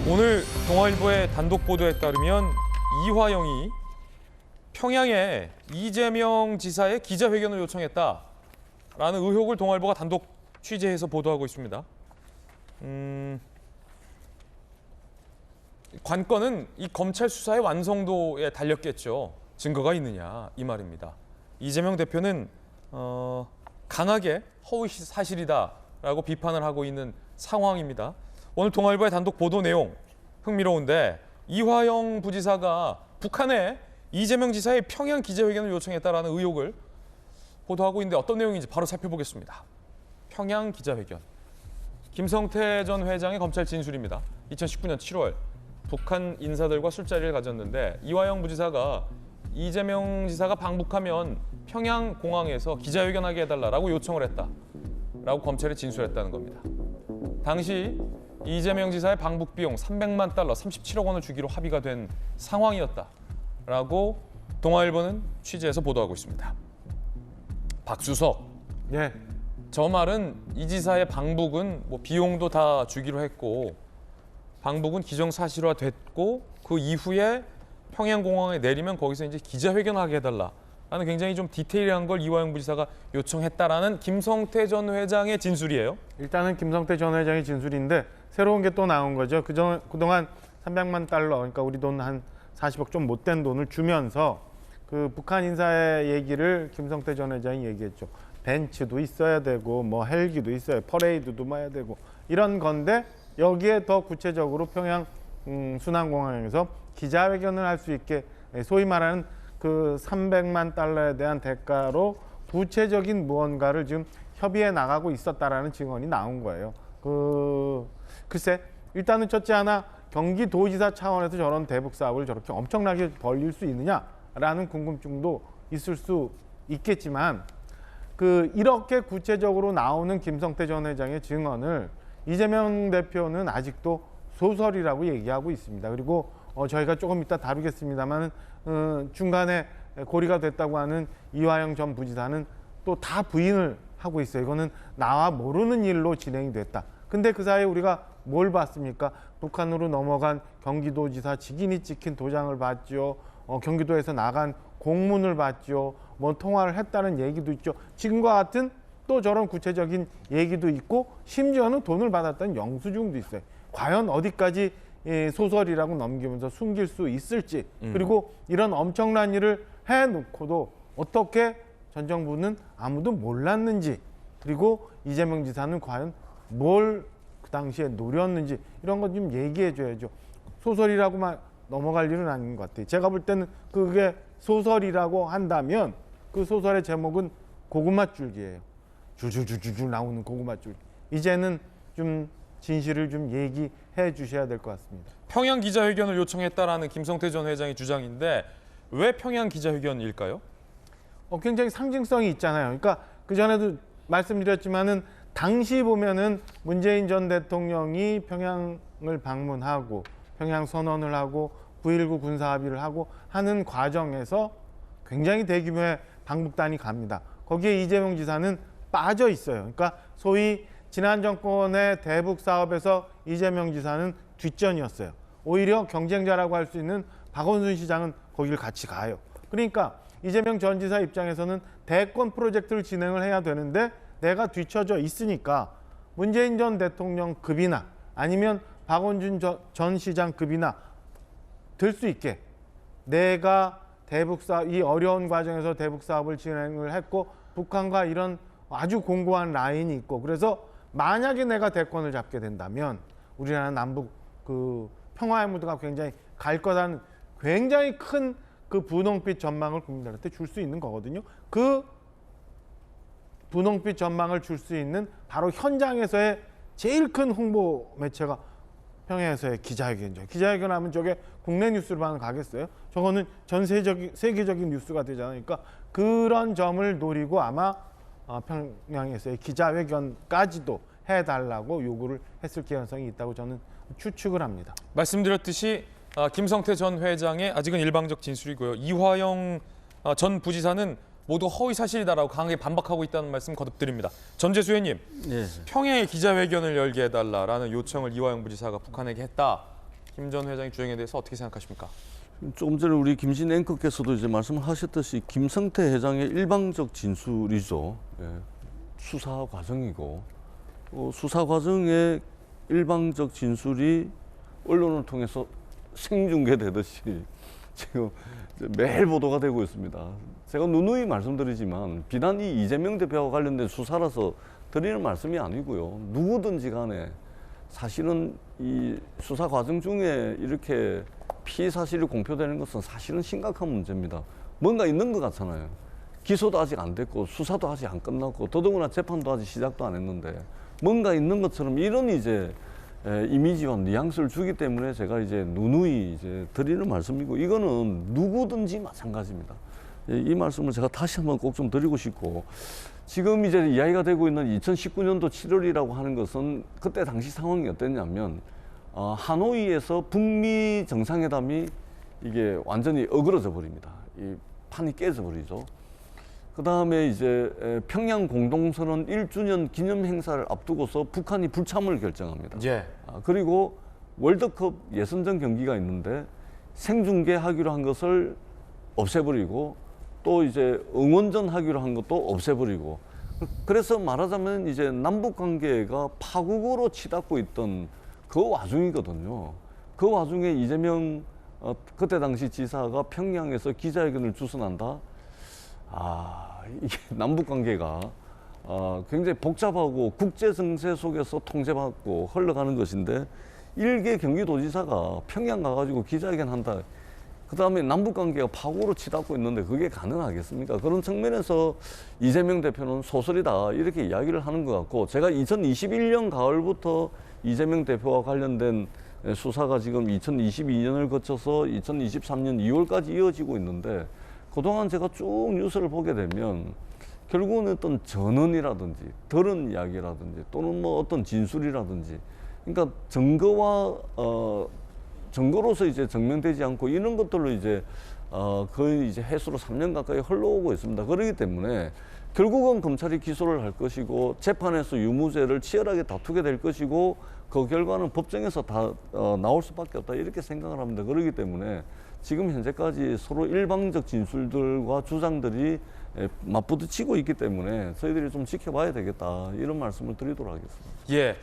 오늘 동아일보의 단독 보도에 따르면 이화영이 평양에 이재명 지사의 기자회견을 요청했다라는 의혹을 동아일보가 단독 취재해서 보도하고 있습니다. 관건은 이 검찰 수사의 완성도에 달렸겠죠. 증거가 있느냐 이 말입니다. 이재명 대표는 강하게 허위 사실이다라고 비판을 하고 있는 상황입니다. 오늘 동아일보의 단독 보도 내용 흥미로운데 이화영 부지사가 북한에 이재명 지사의 평양 기자회견을 요청했다라는 의혹을 보도하고 있는데 어떤 내용인지 바로 살펴보겠습니다. 평양 기자회견. 김성태 전 회장의 검찰 진술입니다. 2019년 7월 북한 인사들과 술자리를 가졌는데 이화영 부지사가 이재명 지사가 방북하면 평양 공항에서 기자회견하게 해달라고 요청을 했다라고 검찰에 진술했다는 겁니다. 당시 이재명 지사의 방북 비용 300만 달러, 37억 원을 주기로 합의가 된 상황이었다라고 동아일보는 취재해서 보도하고 있습니다. 박수석, 예. 저 말은 이 지사의 방북은 뭐 비용도 다 주기로 했고 방북은 기정사실화됐고 그 이후에 평양공항에 내리면 거기서 이제 기자회견하게 해달라라는 굉장히 좀 디테일한 걸 이화영 부지사가 요청했다라는 김성태 전 회장의 진술이에요. 일단은 김성태 전 회장의 진술인데 새로운 게 또 나온 거죠. 그동안 300만 달러, 그러니까 우리 돈 한 40억 좀 못된 돈을 주면서 그 북한 인사의 얘기를 김성태 전 회장이 얘기했죠. 벤츠도 있어야 되고 뭐 헬기도 있어야 퍼레이드도 해야 되고 이런 건데 여기에 더 구체적으로 평양 순환공항에서 기자회견을 할 수 있게 소위 말하는 그 300만 달러에 대한 대가로 구체적인 무언가를 지금 협의해 나가고 있었다라는 증언이 나온 거예요. 글쎄 일단은 첫째 하나 경기도지사 차원에서 저런 대북 사업을 저렇게 엄청나게 벌릴 수 있느냐라는 궁금증도 있을 수 있겠지만 이렇게 구체적으로 나오는 김성태 전 회장의 증언을 이재명 대표는 아직도 소설이라고 얘기하고 있습니다. 그리고 저희가 조금 이따 다루겠습니다만 중간에 고리가 됐다고 하는 이화영 전 부지사는 또 다 부인을 하고 있어요. 이거는 나와 모르는 일로 진행이 됐다. 근데 그 사이에 우리가 뭘 봤습니까? 북한으로 넘어간 경기도지사 직인이 찍힌 도장을 봤죠. 경기도에서 나간 공문을 봤죠. 뭐 통화를 했다는 얘기도 있죠. 지금과 같은 또 저런 구체적인 얘기도 있고 심지어는 돈을 받았다는 영수증도 있어요. 과연 어디까지 소설이라고 넘기면서 숨길 수 있을지 그리고 이런 엄청난 일을 해놓고도 어떻게 전 정부는 아무도 몰랐는지 그리고 이재명 지사는 과연 뭘 그 당시에 노렸는지 이런 것 좀 얘기해 줘야죠. 소설이라고만 넘어갈 일은 아닌 것 같아요. 제가 볼 때는 그게 소설이라고 한다면 그 소설의 제목은 고구마줄기예요. 줄줄줄줄 나오는 고구마줄기. 이제는 좀 진실을 좀 얘기해 주셔야 될 것 같습니다. 평양 기자회견을 요청했다라는 김성태 전 회장의 주장인데 왜 평양 기자회견일까요? 굉장히 상징성이 있잖아요. 그러니까 그전에도 말씀드렸지만은 당시 보면은 문재인 전 대통령이 평양을 방문하고 평양 선언을 하고 9.19 군사 합의를 하고 하는 과정에서 굉장히 대규모의 방북단이 갑니다. 거기에 이재명 지사는 빠져 있어요. 그러니까 소위 지난 정권의 대북 사업에서 이재명 지사는 뒷전이었어요. 오히려 경쟁자라고 할 수 있는 박원순 시장은 거기를 같이 가요. 그러니까 이재명 전 지사 입장에서는 대권 프로젝트를 진행을 해야 되는데 내가 뒤처져 있으니까 문재인 전 대통령 급이나 아니면 박원순 전 시장 급이나 들 수 있게 내가 대북 사업 이 어려운 과정에서 대북 사업을 진행을 했고 북한과 이런 아주 공고한 라인이 있고 그래서 만약에 내가 대권을 잡게 된다면 우리나라 남북 평화의 무드가 굉장히 갈 거라는 굉장히 큰 분홍빛 전망을 국민들한테 줄 수 있는 거거든요. 그 분홍빛 전망을 줄 수 있는 바로 현장에서의 제일 큰 홍보 매체가 평양에서의 기자회견이죠. 기자회견하면 저게 국내 뉴스로만 가겠어요? 저거는 전 세계적인 뉴스가 되잖아요. 그러니까 그런 점을 노리고 아마 평양에서의 기자회견까지도 해달라고 요구를 했을 가능성이 있다고 저는 추측을 합니다. 말씀드렸듯이 김성태 전 회장의 아직은 일방적 진술이고요. 이화영 전 부지사는 모두 허위 사실이다라고 강하게 반박하고 있다는 말씀 거듭드립니다. 전재수 의원님, 예. 평양에 기자회견을 열게 해달라라는 요청을 이화영 부지사가 북한에게 했다. 김 전 회장의 주장에 대해서 어떻게 생각하십니까? 조금 전에 우리 김신 앵커께서도 이제 말씀하셨듯이 김성태 회장의 일방적 진술이죠. 예, 수사 과정이고 수사 과정의 일방적 진술이 언론을 통해서 생중계되듯이 지금 매일 보도가 되고 있습니다. 제가 누누이 말씀드리지만 비단 이 이재명 대표와 관련된 수사라서 드리는 말씀이 아니고요. 누구든지 간에 사실은 이 수사 과정 중에 이렇게 피의 사실이 공표되는 것은 사실은 심각한 문제입니다. 뭔가 있는 것 같잖아요. 기소도 아직 안 됐고 수사도 아직 안 끝났고 더더구나 재판도 아직 시작도 안 했는데 뭔가 있는 것처럼 이런 이제 이미지와 뉘앙스를 주기 때문에 제가 이제 누누이 이제 드리는 말씀이고 이거는 누구든지 마찬가지입니다. 이 말씀을 제가 다시 한번 꼭 좀 드리고 싶고 지금 이제 이야기가 되고 있는 2019년도 7월이라고 하는 것은 그때 당시 상황이 어땠냐면 하노이에서 북미 정상회담이 이게 완전히 어그러져 버립니다. 이 판이 깨져 버리죠. 그 다음에 이제 평양 공동선언 1주년 기념 행사를 앞두고서 북한이 불참을 결정합니다. 예. 그리고 월드컵 예선전 경기가 있는데 생중계하기로 한 것을 없애버리고 또 이제 응원전 하기로 한 것도 없애버리고 그래서 말하자면 이제 남북 관계가 파국으로 치닫고 있던 그 와중이거든요. 그 와중에 이재명 그때 당시 지사가 평양에서 기자회견을 주선한다. 이게 남북 관계가 굉장히 복잡하고 국제 정세 속에서 통제받고 흘러가는 것인데 일개 경기도지사가 평양 가가지고 기자회견 한다. 그 다음에 남북 관계가 파국으로 치닫고 있는데 그게 가능하겠습니까? 그런 측면에서 이재명 대표는 소설이다 이렇게 이야기를 하는 것 같고 제가 2021년 가을부터 이재명 대표와 관련된 수사가 지금 2022년을 거쳐서 2023년 2월까지 이어지고 있는데 그동안 제가 쭉 뉴스를 보게 되면 결국은 어떤 전언이라든지 들은 이야기라든지 또는 뭐 어떤 진술이라든지 그러니까 증거로서 이제 증명되지 않고 이런 것들로 이제 거의 이제 해수로 3년 가까이 흘러오고 있습니다. 그렇기 때문에 결국은 검찰이 기소를 할 것이고 재판에서 유무죄를 치열하게 다투게 될 것이고 그 결과는 법정에서 다 나올 수밖에 없다 이렇게 생각을 합니다. 그렇기 때문에 지금 현재까지 서로 일방적 진술들과 주장들이 맞부딪히고 있기 때문에 저희들이 좀 지켜봐야 되겠다 이런 말씀을 드리도록 하겠습니다. 예.